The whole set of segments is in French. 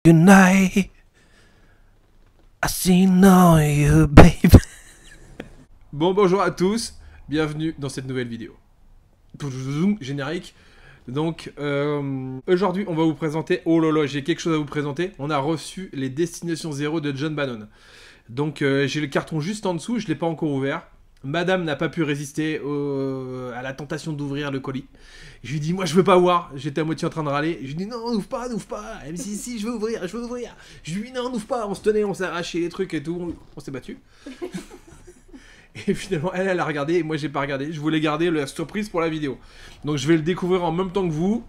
Good night. I seen all you, babe. Bon, bonjour à tous. Bienvenue dans cette nouvelle vidéo. Générique. Donc, aujourd'hui, on va vous présenter... Oh là là, j'ai quelque chose à vous présenter. On a reçu les Destinations Zéro de John Bannon. Donc, j'ai le carton juste en dessous. Je ne l'ai pas encore ouvert. Madame n'a pas pu résister à la tentation d'ouvrir le colis. Je lui dis, moi je veux pas voir. J'étais à moitié en train de râler. Je lui dis, non, n'ouvre pas, n'ouvre pas. Elle me dit, si, je veux ouvrir, je veux ouvrir. Je lui dis, non, n'ouvre pas. On se tenait, on s'est arraché les trucs et tout. On s'est battu. Et finalement, elle a regardé et moi j'ai pas regardé. Je voulais garder la surprise pour la vidéo. Donc je vais le découvrir en même temps que vous.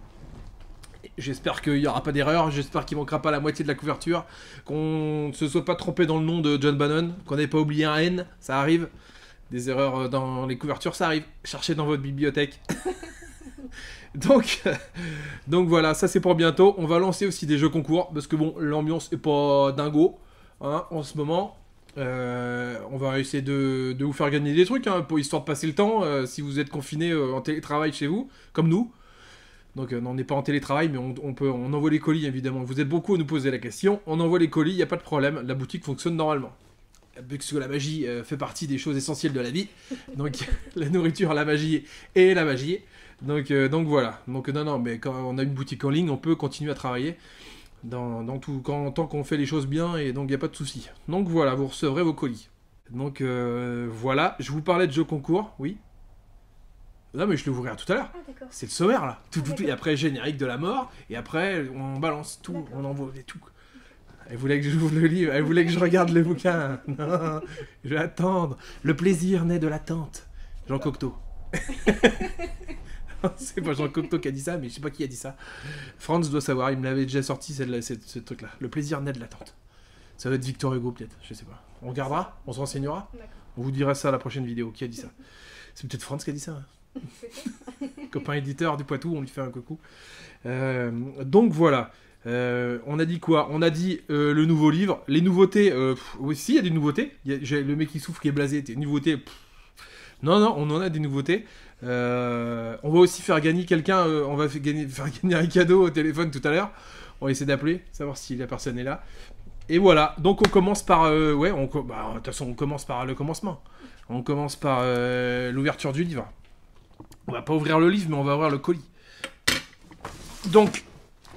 J'espère qu'il n'y aura pas d'erreur, j'espère qu'il manquera pas la moitié de la couverture, qu'on ne se soit pas trompé dans le nom de John Bannon, qu'on n'ait pas oublié un N, ça arrive. Des erreurs dans les couvertures, ça arrive. Cherchez dans votre bibliothèque. donc voilà, ça c'est pour bientôt. On va lancer aussi des jeux concours, parce que bon, l'ambiance est pas dingo hein, en ce moment. On va essayer de vous faire gagner des trucs, hein, pour histoire de passer le temps, si vous êtes confiné en télétravail chez vous, comme nous. Donc on n'est pas en télétravail, mais on envoie les colis évidemment. Vous êtes beaucoup à nous poser la question. On envoie les colis, il n'y a pas de problème, la boutique fonctionne normalement. Puisque la magie fait partie des choses essentielles de la vie. Donc la nourriture, la magie et la magie. Donc voilà. Donc non, mais quand on a une boutique en ligne, on peut continuer à travailler dans tout, tant qu'on fait les choses bien, et donc il n'y a pas de souci. Donc voilà, vous recevrez vos colis. Donc voilà, je vous parlais de jeux concours, oui. Non mais je l'ai ouvert tout à l'heure. Ah, c'est le sommaire là. Tout, et après générique de la mort, et après on balance tout, on envoie tout. Elle voulait que je le livre, elle voulait que je regarde le bouquin. Non, je vais attendre. Le plaisir naît de l'attente. Jean Cocteau. C'est pas Jean Cocteau qui a dit ça, mais je sais pas qui a dit ça. Franz doit savoir, il me l'avait déjà sorti ce truc-là. Le plaisir naît de l'attente. Ça doit être Victor Hugo peut-être, je sais pas. On regardera, on se renseignera. On vous dira ça à la prochaine vidéo. Qui a dit ça? C'est peut-être Franz qui a dit ça. Copain éditeur du Poitou, on lui fait un coucou. Donc voilà. On a dit quoi? On a dit le nouveau livre. Les nouveautés, aussi il y a des nouveautés. J'ai le mec qui souffle qui est blasé. Des nouveautés. Non, on en a des nouveautés. On va aussi faire gagner quelqu'un. On va faire gagner un cadeau au téléphone tout à l'heure. On va essayer d'appeler, savoir si la personne est là. Et voilà. Donc on commence par. De toute façon, on commence par le commencement. On commence par l'ouverture du livre. On va pas ouvrir le livre, mais on va ouvrir le colis. Donc,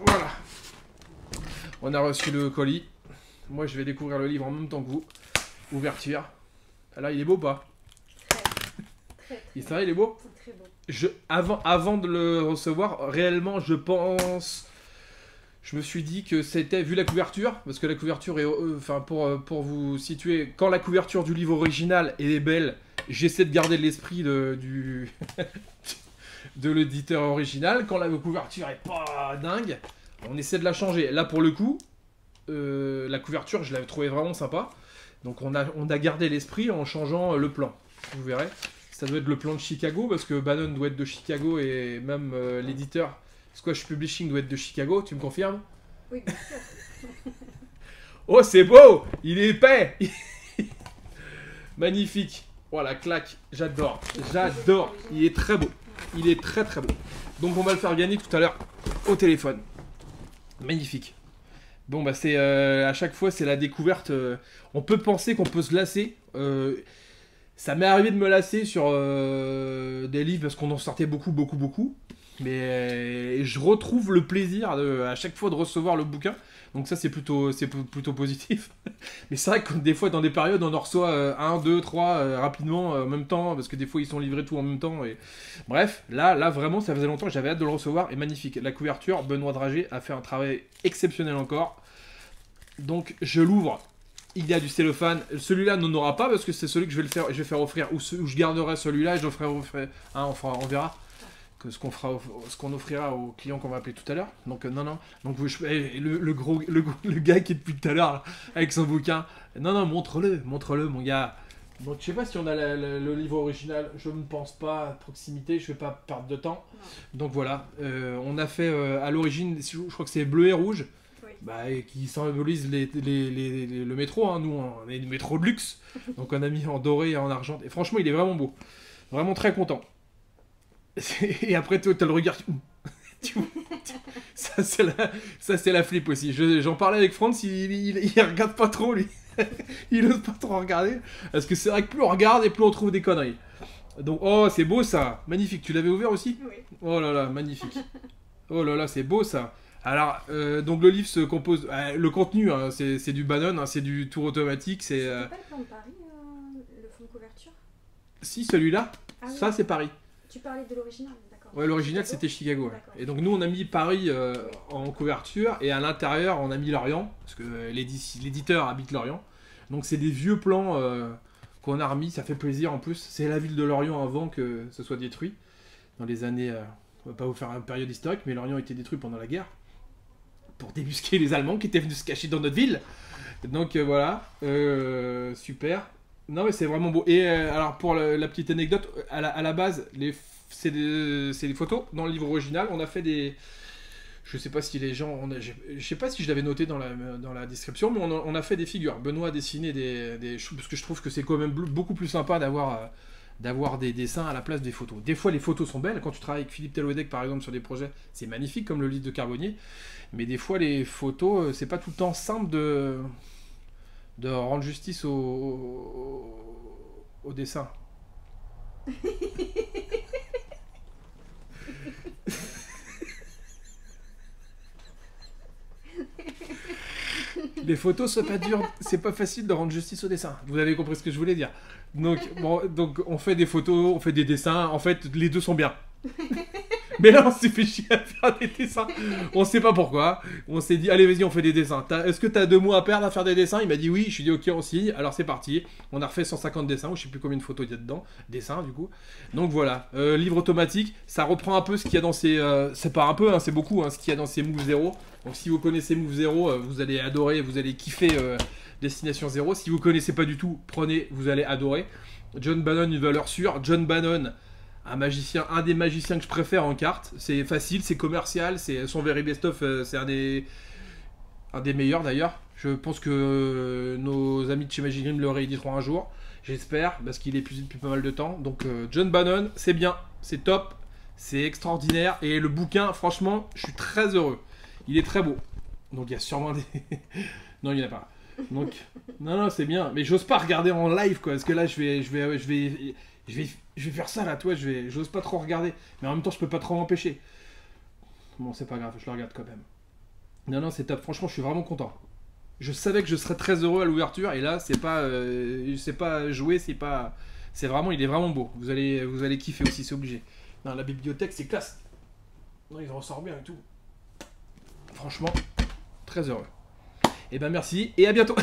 voilà. On a reçu le colis. Moi, je vais découvrir le livre en même temps que vous. Ouverture. Ah là, il est beau ou pas? Très. C'est vrai, il est beau? C'est très beau. Avant de le recevoir, réellement, je pense... Je me suis dit que c'était... Vu la couverture, parce que la couverture est... Enfin, pour vous situer, quand la couverture du livre original est belle, j'essaie de garder l'esprit de l'éditeur original. Quand la couverture est pas dingue, on essaie de la changer. Là, pour le coup, la couverture, je l'avais trouvé vraiment sympa. Donc, on a gardé l'esprit en changeant le plan. Vous verrez. Ça doit être le plan de Chicago, parce que Bannon doit être de Chicago, et même l'éditeur Squash Publishing doit être de Chicago. Tu me confirmes? Oui, bien sûr. Oh, c'est beau! Il est épais! Magnifique! Voilà, claque. J'adore. J'adore. Il est très beau. Il est très très beau. Donc, on va le faire gagner tout à l'heure au téléphone. Magnifique. Bon, bah c'est à chaque fois, c'est la découverte. On peut penser qu'on peut se lasser. Ça m'est arrivé de me lasser sur des livres parce qu'on en sortait beaucoup. Mais je retrouve le plaisir à chaque fois de recevoir le bouquin. Donc ça, c'est plutôt positif. Mais c'est vrai que des fois, dans des périodes, on en reçoit 1, 2, 3 rapidement en même temps. Parce que des fois, ils sont livrés tout en même temps. Et... Bref, là, vraiment, ça faisait longtemps que j'avais hâte de le recevoir. Et magnifique. La couverture, Benoît Dragé a fait un travail exceptionnel encore. Donc, je l'ouvre. Il y a du cellophane. Celui-là n'en aura pas parce que c'est celui que je vais faire offrir. Ou je garderai celui-là et je ferai offrir. Hein, on verra. Ce qu'on offrira aux clients qu'on va appeler tout à l'heure. Donc non. Donc le gars qui est depuis tout à l'heure là, avec son bouquin. Non, montre-le mon gars. Donc je sais pas si on a le livre original. Je ne pense pas à proximité. Je vais pas perdre de temps. Non. Donc voilà. On a fait à l'origine, je crois que c'est bleu et rouge. Oui. Bah, et qui symbolise le métro. Hein. Nous, on est le métro de luxe. Donc on a mis en doré et en argent. Et franchement, il est vraiment beau. Vraiment très content. Et après, toi, t'as le regard... Ça, c'est la flip aussi. J'en parlais avec Franz, il regarde pas trop, lui. Il ose pas trop regarder. Parce que c'est vrai que plus on regarde et plus on trouve des conneries. Donc, oh, c'est beau ça. Magnifique. Tu l'avais ouvert aussi? Oui. Oh là là, magnifique. Oh là là, c'est beau ça. Alors, donc le livre se compose... le contenu, hein, c'est du Bannon, hein, c'est du tour automatique, c'est... C'était pas le plan de Paris, le fond de couverture? Si, celui-là, Ah oui. ça c'est Paris. Tu parlais de l'original, d'accord. Ouais, l'original Chicago. c'était Chicago. Ouais. D'accord. Et donc nous on a mis Paris en couverture et à l'intérieur on a mis Lorient, parce que l'éditeur habite Lorient. Donc c'est des vieux plans qu'on a remis, ça fait plaisir en plus. C'est la ville de Lorient avant que ce soit détruit. Dans les années... on va pas vous faire une période historique, mais Lorient a été détruit pendant la guerre. Pour débusquer les Allemands qui étaient venus se cacher dans notre ville. Donc voilà, super. Non mais c'est vraiment beau. Et alors pour la petite anecdote, à la base, c'est des photos. Dans le livre original, on a fait des... Je sais pas si les gens... je sais pas si je l'avais noté dans la description, mais on a fait des figures. Benoît a dessiné des choses, parce que je trouve que c'est quand même beaucoup plus sympa d'avoir des dessins à la place des photos. Des fois, les photos sont belles. Quand tu travailles avec Philippe Telwedek, par exemple, sur des projets, c'est magnifique, comme le livre de Carbonnier. Mais des fois, les photos, c'est pas tout le temps simple de rendre justice au dessin. Les photos, c'est pas facile de rendre justice au dessin. Vous avez compris ce que je voulais dire. Donc, bon, donc on fait des photos, on fait des dessins. En fait, les deux sont bien. Mais là, on s'est fait chier à faire des dessins. On sait pas pourquoi. On s'est dit, allez, vas-y, on fait des dessins. Est-ce que t'as 2 mois à perdre à faire des dessins? Il m'a dit oui. Je lui ai dit, ok, on signe. Alors, c'est parti. On a refait 150 dessins, ou je sais plus combien de photos il y a dedans. Dessins, du coup. Donc, voilà. Livre automatique. Ça reprend un peu ce qu'il y a dans ces... c'est pas un peu, hein, c'est beaucoup, hein, ce qu'il y a dans ces Move Zero. Donc, si vous connaissez Move Zero, vous allez adorer, vous allez kiffer Destination Zero. Si vous connaissez pas du tout, prenez, vous allez adorer. John Bannon, une valeur sûre. John Bannon... un des magiciens que je préfère en cartes. C'est facile, c'est commercial, c'est son Very Best Of, c'est un des meilleurs d'ailleurs. Je pense que nos amis de chez Magic Green le rééditeront un jour, j'espère, parce qu'il est depuis pas mal de temps. Donc John Bannon, c'est bien, c'est top, c'est extraordinaire, et le bouquin, franchement, je suis très heureux. Il est très beau. Donc il y a sûrement des... non, il n'y en a pas. Donc, non, c'est bien, mais j'ose pas regarder en live, quoi, parce que là, je vais faire ça là, toi, j'ose pas trop regarder, mais en même temps je peux pas trop m'empêcher. Bon, c'est pas grave, je le regarde quand même. Non, c'est top, franchement je suis vraiment content. Je savais que je serais très heureux à l'ouverture, et là c'est pas joué, c'est vraiment, il est vraiment beau. Vous allez kiffer aussi, c'est obligé. Non, la bibliothèque c'est classe. Non, il ressort bien et tout. Franchement, très heureux. Et ben merci, et à bientôt.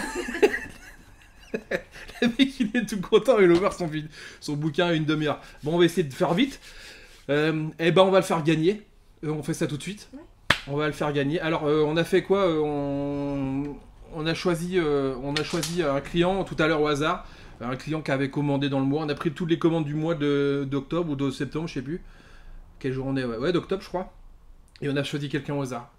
Le mec il est tout content, il a ouvert son bouquin à une demi-heure. Bon, on va essayer de faire vite. Et ben on va le faire gagner. On fait ça tout de suite. Ouais. On va le faire gagner. Alors on a fait quoi on a choisi un client tout à l'heure au hasard. Un client qui avait commandé dans le mois. On a pris toutes les commandes du mois d'octobre ou de septembre, je sais plus. Quelle jour on est? Ouais, d'octobre je crois. Et on a choisi quelqu'un au hasard.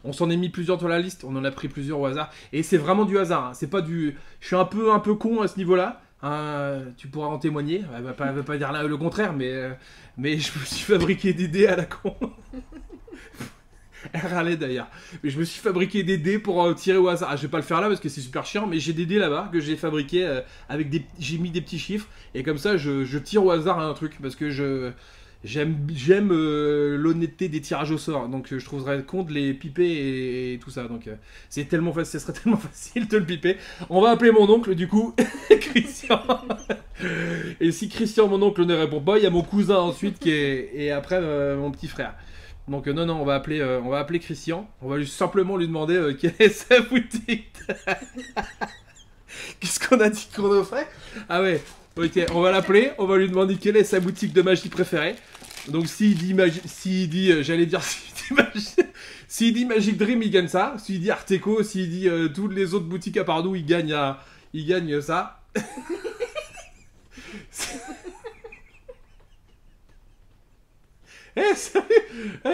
On s'en est mis plusieurs sur la liste, on en a pris plusieurs au hasard. Et c'est vraiment du hasard, hein. C'est pas du... Je suis un peu con à ce niveau-là. Tu pourras en témoigner. Elle va pas dire là le contraire, mais je me suis fabriqué des dés à la con. Elle râlait d'ailleurs. Mais je me suis fabriqué des dés pour tirer au hasard. Je vais pas le faire là parce que c'est super chiant, mais j'ai des dés là-bas que j'ai fabriqués avec j'ai mis des petits chiffres. Et comme ça, je tire au hasard un truc parce que j'aime l'honnêteté des tirages au sort, donc je trouverais con de les piper et tout ça, donc c'est tellement facile, ce serait tellement facile de le piper. On va appeler mon oncle du coup, Christian. Et si Christian, mon oncle, ne répond pas, il y a mon cousin ensuite et après mon petit frère. Donc non, on va appeler Christian. On va simplement lui demander quelle est sa boutique. Qu'est-ce qu'on a dit qu'on offrait? Ah ouais. Ok, on va l'appeler, on va lui demander quelle est sa boutique de magie préférée. Donc s'il dit Magic Dream, il gagne ça. S'il dit Arteco, s'il dit toutes les autres boutiques à part nous, il gagne ça. Eh, salut!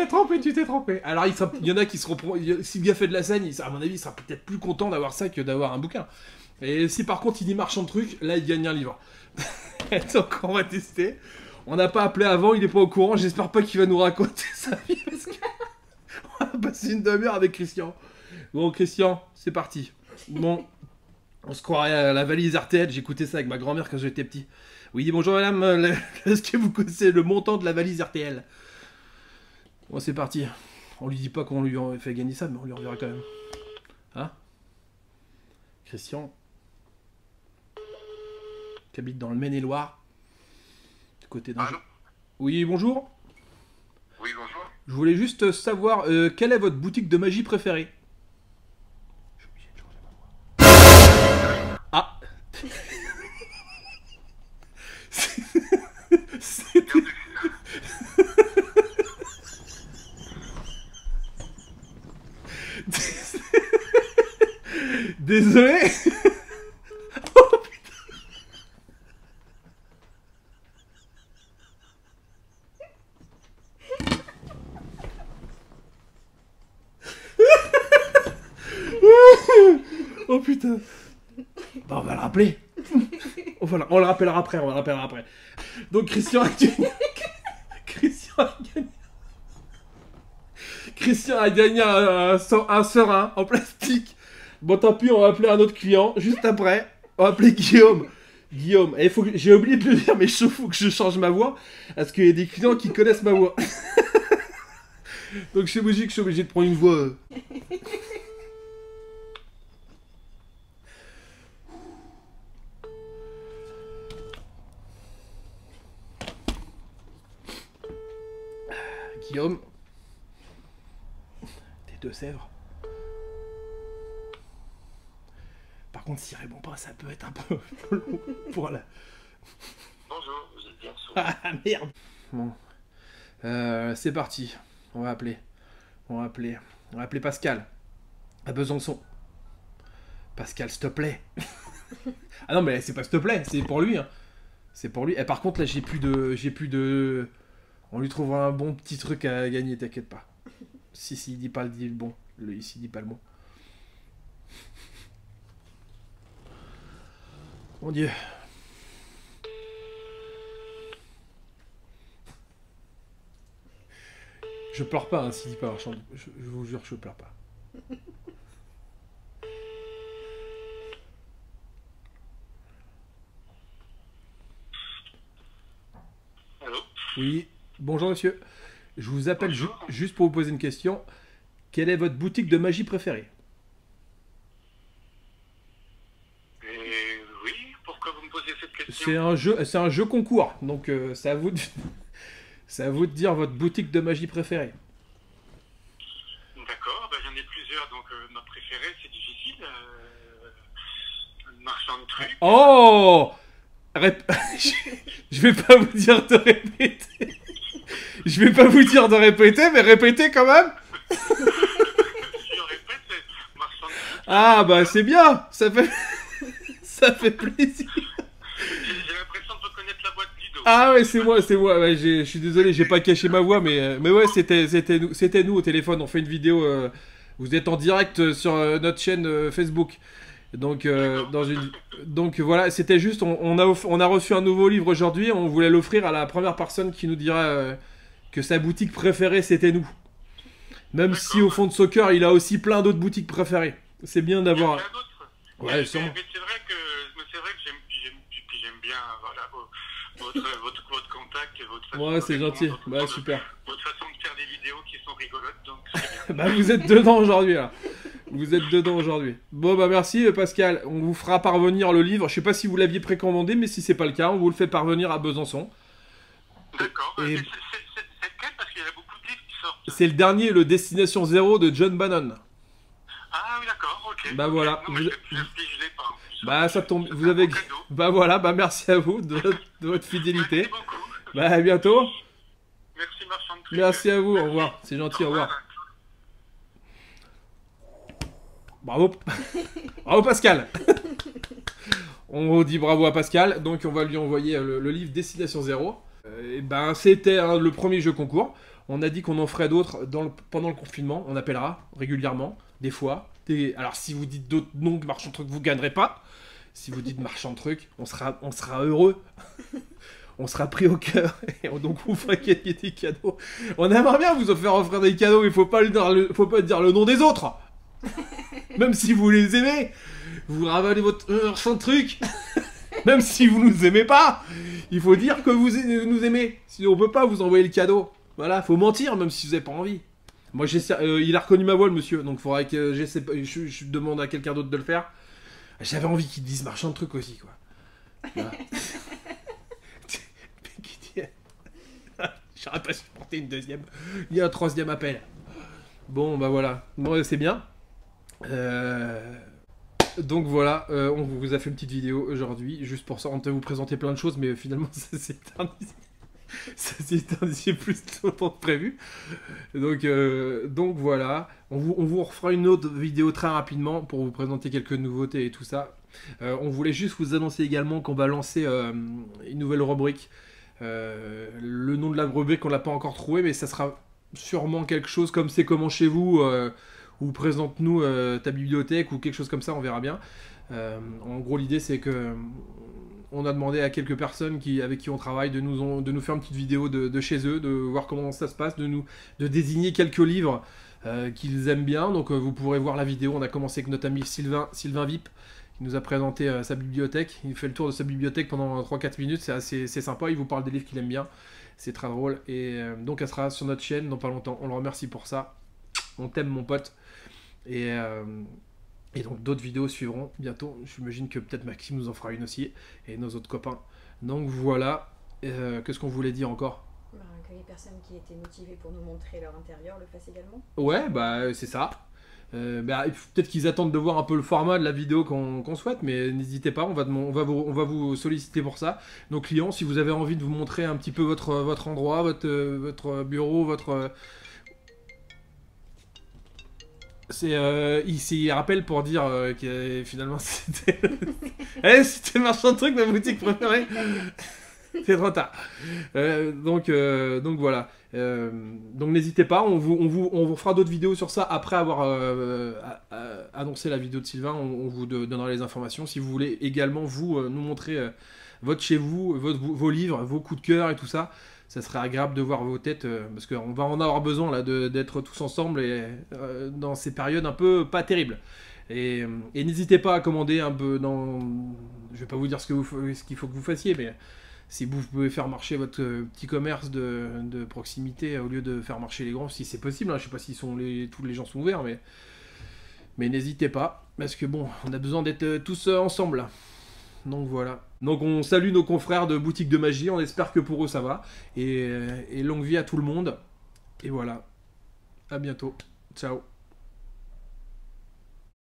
Trompé, tu t'es trompé. Alors il y en a qui seront... S'il a fait de la scène, à mon avis, il sera peut-être plus content d'avoir ça que d'avoir un bouquin. Et si par contre il dit marchand de trucs, là il gagne un livre. Donc on va tester. On n'a pas appelé avant, il est pas au courant. J'espère pas qu'il va nous raconter sa vie On va passer une demi-heure avec Christian. Bon, Christian, c'est parti. Bon, on se croirait à la valise RTL. J'écoutais ça avec ma grand-mère quand j'étais petit. Oui, bonjour madame, est-ce que vous connaissez le montant de la valise RTL? Bon, c'est parti. On lui dit pas qu'on lui a fait gagner ça, mais on lui reverra quand même. Hein? Christian, qui habite dans le Maine-et-Loire, du côté d'un... Allô? Oui, bonjour. Oui, bonjour. Je voulais juste savoir, quelle est votre boutique de magie préférée? Je suis obligé de changer ma voix. Ah. C'était... Désolé. Oh, putain. Oh putain. Bah, on va le rappeler. On le rappellera après, Donc Christian a gagné. Christian a gagné un serin en plastique. Bon, tant pis, on va appeler un autre client juste après. On va appeler Guillaume. Guillaume, et j'ai oublié de le dire, mais il faut que je change ma voix. Parce qu'il y a des clients qui connaissent ma voix. Donc je suis obligé de prendre une voix. Guillaume. Des Deux-Sèvres. Par contre, s'il répond pas, ça peut être un peu long pour la... Bonjour, vous êtes bien sûr. Ah merde. Bon. C'est parti. On va appeler Pascal. À Besançon. Pascal, s'il te plaît. Ah non, mais c'est pas s'il te plaît, c'est pour lui. Hein. C'est pour lui. Et par contre, là, j'ai plus de... On lui trouvera un bon petit truc à gagner, t'inquiète pas. Si, il dit pas le bon. Ici, il dit pas le bon. Mon Dieu. Je pleure pas, hein, s'il dit pas. Je vous jure, je pleure pas. Allô? Oui, bonjour monsieur. Je vous appelle juste pour vous poser une question. Quelle est votre boutique de magie préférée? Oui, pourquoi vous me posez cette question? C'est un jeu concours, donc c'est à vous de dire votre boutique de magie préférée. D'accord, bah, j'en ai plusieurs, donc ma préférée, c'est difficile. Marchand de trucs. Oh. Je vais pas vous dire de répéter. Je vais pas vous dire de répéter, mais répétez quand même. Je répète, c'est marchand de trucs. Ah bah c'est bien, ça fait plaisir. J'ai l'impression de reconnaître la boîte Lido. Ah ouais, c'est moi. Ouais, je suis désolé, j'ai pas caché ma voix, mais ouais, c'était nous au téléphone. On fait une vidéo. Vous êtes en direct sur notre chaîne Facebook. Donc, donc voilà, c'était juste, on a reçu un nouveau livre aujourd'hui. On voulait l'offrir à la première personne qui nous dira que sa boutique préférée c'était nous. Même si au fond de son cœur, il a aussi plein d'autres boutiques préférées. C'est bien d'avoir. Il y en a d'autres. Ouais, sûrement. Mais c'est vrai que j'aime bien voilà, votre contact et votre façon Ouais, de c'est répondre, gentil. Bah super. votre façon de faire des vidéos qui sont rigolotes, donc c'est bien. Bah vous êtes dedans aujourd'hui là. Vous êtes dedans aujourd'hui. Bon bah merci Pascal. On vous fera parvenir le livre. Je sais pas si vous l'aviez précommandé, mais si c'est pas le cas, on vous le fait parvenir à Besançon. D'accord. Et- C'est lequel? Parce qu'il y a beaucoup de livres qui sortent. C'est le dernier, le Destination Zéro de John Bannon. Ah oui, d'accord, ok. Bah voilà. Non, mais je l'ai pas. En plus. Bah ça tombe. C'est Vous un avez. bon cadeau. Bah voilà. Bah merci à vous de votre fidélité. Merci beaucoup. Bah à bientôt. Merci Marchand de Trucs. Merci à vous. Au Merci. revoir. C'est gentil. Au revoir. Bravo. Bravo Pascal. On dit bravo à Pascal. Donc on va lui envoyer le livre Destination Zéro. Et ben c'était le premier jeu concours. On a dit qu'on en ferait d'autres pendant le confinement. On appellera régulièrement, des fois. Alors si vous dites d'autres noms que marchand de trucs, vous gagnerez pas. Si vous dites marchand de trucs, on sera heureux. on sera pris au cœur. Et donc on fera gagner des cadeaux. On aimerait bien vous faire offrir des cadeaux, il faut pas dire le nom des autres. Même si vous les aimez, vous ravalez votre champ de truc. Même si vous nous aimez pas, il faut dire que vous nous aimez. Sinon on peut pas vous envoyer le cadeau. Voilà, faut mentir même si vous avez pas envie. Moi il a reconnu ma voix le monsieur, donc il faudrait que je demande à quelqu'un d'autre de le faire. J'avais envie qu'il dise marchand de truc aussi quoi. Voilà. J'aurais pas supporté une deuxième. Il y a un troisième appel. Bon bah voilà, bon, c'est bien. Donc voilà, on vous a fait une petite vidéo aujourd'hui, juste pour ça, on devait vous présenter plein de choses, mais finalement ça s'est éternisé plus longtemps que prévu. Donc voilà, on vous refera une autre vidéo très rapidement pour vous présenter quelques nouveautés et tout ça. On voulait juste vous annoncer également qu'on va lancer une nouvelle rubrique. Le nom de la rubrique on l'a pas encore trouvé, mais ça sera sûrement quelque chose comme C'est comment chez vous, ou présente-nous ta bibliothèque ou quelque chose comme ça, on verra bien. En gros l'idée c'est que on a demandé à quelques personnes avec qui on travaille de nous faire une petite vidéo de chez eux, de voir comment ça se passe, de désigner quelques livres qu'ils aiment bien. Donc vous pourrez voir la vidéo. On a commencé avec notre ami Sylvain Vip, qui nous a présenté sa bibliothèque. Il fait le tour de sa bibliothèque pendant 3-4 minutes, c'est sympa, il vous parle des livres qu'il aime bien. C'est très drôle. Et donc elle sera sur notre chaîne dans pas longtemps. On le remercie pour ça. On t'aime mon pote. Et donc d'autres vidéos suivront bientôt. J'imagine que peut-être Maxime nous en fera une aussi. Et nos autres copains. Donc voilà. Qu'est-ce qu'on voulait dire encore ? Que les personnes qui étaient motivées pour nous montrer leur intérieur le fassent également. Ouais, bah c'est ça. Peut-être qu'ils attendent de voir un peu le format de la vidéo qu'on souhaite, mais n'hésitez pas, on va vous solliciter pour ça. Nos clients, si vous avez envie de vous montrer un petit peu votre endroit, votre bureau, il rappelle pour dire que finalement c'était... c'était le marchand de trucs, ma boutique préférée. C'est trop tard. Donc voilà. Donc n'hésitez pas, on vous fera d'autres vidéos sur ça après avoir annoncé la vidéo de Sylvain. On vous donnera les informations. Si vous voulez également nous montrer votre chez vous, vos livres, vos coups de cœur et tout ça, ça serait agréable de voir vos têtes parce qu'on va en avoir besoin là d'être tous ensemble et dans ces périodes un peu pas terribles. Et n'hésitez pas à commander un peu je vais pas vous dire ce qu'il faut que vous fassiez, mais si vous pouvez faire marcher votre petit commerce de proximité au lieu de faire marcher les grands, si c'est possible, hein. Je sais pas si tous les gens sont ouverts, mais n'hésitez pas, parce que bon, on a besoin d'être tous ensemble. Donc voilà. Donc on salue nos confrères de Boutique de Magie, on espère que pour eux ça va. Et longue vie à tout le monde. Et voilà. À bientôt. Ciao.